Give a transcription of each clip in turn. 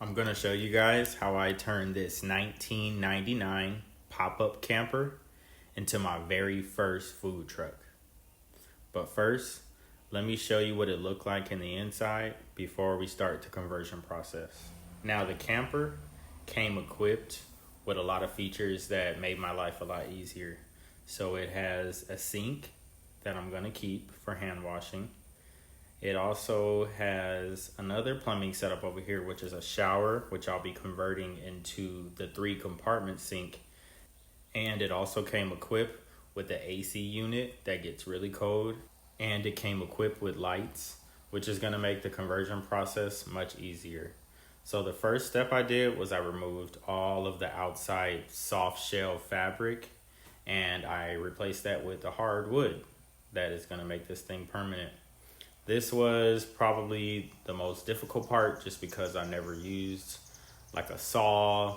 I'm gonna show you guys how I turned this 1999 pop-up camper into my very first food truck. But first, let me show you what it looked like in the inside before we start the conversion process. Now the camper came equipped with a lot of features that made my life a lot easier. So it has a sink that I'm gonna keep for hand washing. It also has another plumbing setup over here, which is a shower, which I'll be converting into the 3 compartment sink. And it also came equipped with the AC unit that gets really cold. And it came equipped with lights, which is gonna make the conversion process much easier. So the first step I did was I removed all of the outside soft shell fabric and I replaced that with the hard wood that is gonna make this thing permanent. This was probably the most difficult part just because I never used like a saw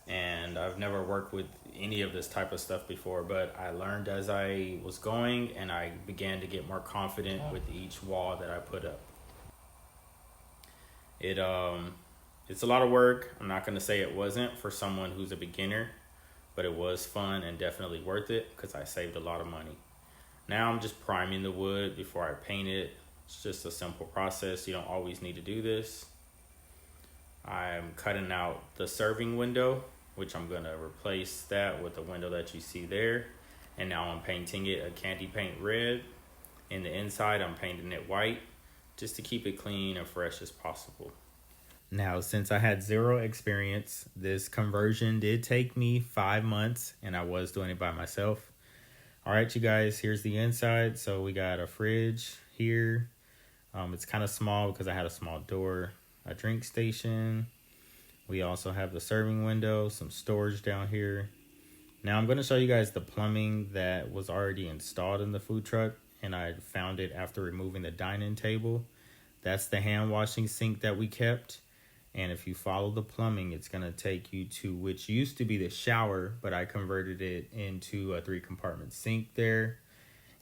and I've never worked with any of this type of stuff before, but I learned as I was going and I began to get more confident with each wall that I put up. It's a lot of work. I'm not going to say it wasn't for someone who's a beginner, but it was fun and definitely worth it because I saved a lot of money. Now I'm just priming the wood before I paint it. It's just a simple process. You don't always need to do this. I'm cutting out the serving window, which I'm gonna replace that with the window that you see there. And now I'm painting it a candy paint red. In the inside, I'm painting it white just to keep it clean and fresh as possible. Now, since I had zero experience, this conversion did take me 5 months and I was doing it by myself. All right, you guys, here's the inside. So we got a fridge here. It's kind of small because I had a small door, a drink station. We also have the serving window, some storage down here. Now I'm going to show you guys the plumbing that was already installed in the food truck, and I found it after removing the dining table. That's the hand washing sink that we kept. And if you follow the plumbing, it's going to take you to which used to be the shower, but I converted it into a 3 compartment sink there.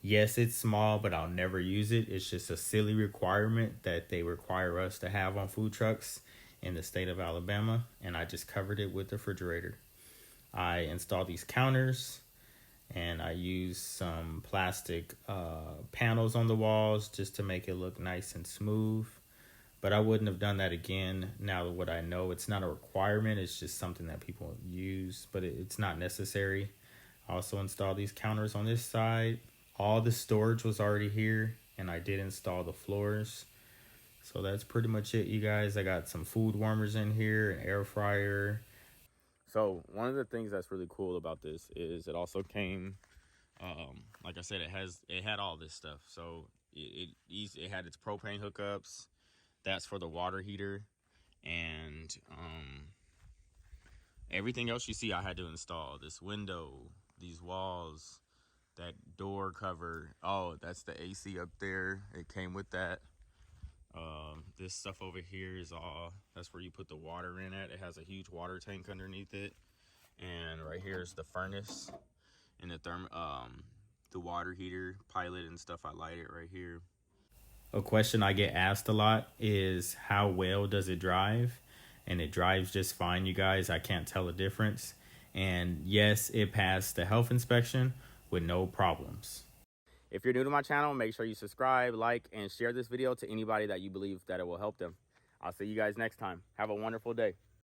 Yes, it's small, but I'll never use it. It's just a silly requirement that they require us to have on food trucks in the state of Alabama, and I just covered it with the refrigerator. I installed these counters, and I used some plastic panels on the walls just to make it look nice and smooth. But I wouldn't have done that again. Now that what I know, it's not a requirement. It's just something that people use, but it's not necessary. I also installed these counters on this side. All the storage was already here, and I did install the floors. So that's pretty much it, you guys. I got some food warmers in here, an air fryer. So one of the things that's really cool about this is it also came, like I said, it had all this stuff. So it had its propane hookups. That's for the water heater, and everything else you see I had to install. This window, these walls, that door cover. Oh, that's the AC up there. It came with that. This stuff over here is that's where you put the water in at. It has a huge water tank underneath it. And right here is the furnace and the water heater pilot and stuff. I light it right here. A question I get asked a lot is how well does it drive? And it drives just fine, you guys. I can't tell a difference. And yes, it passed the health inspection with no problems. If you're new to my channel, make sure you subscribe, like, and share this video to anybody that you believe that it will help them. I'll see you guys next time. Have a wonderful day.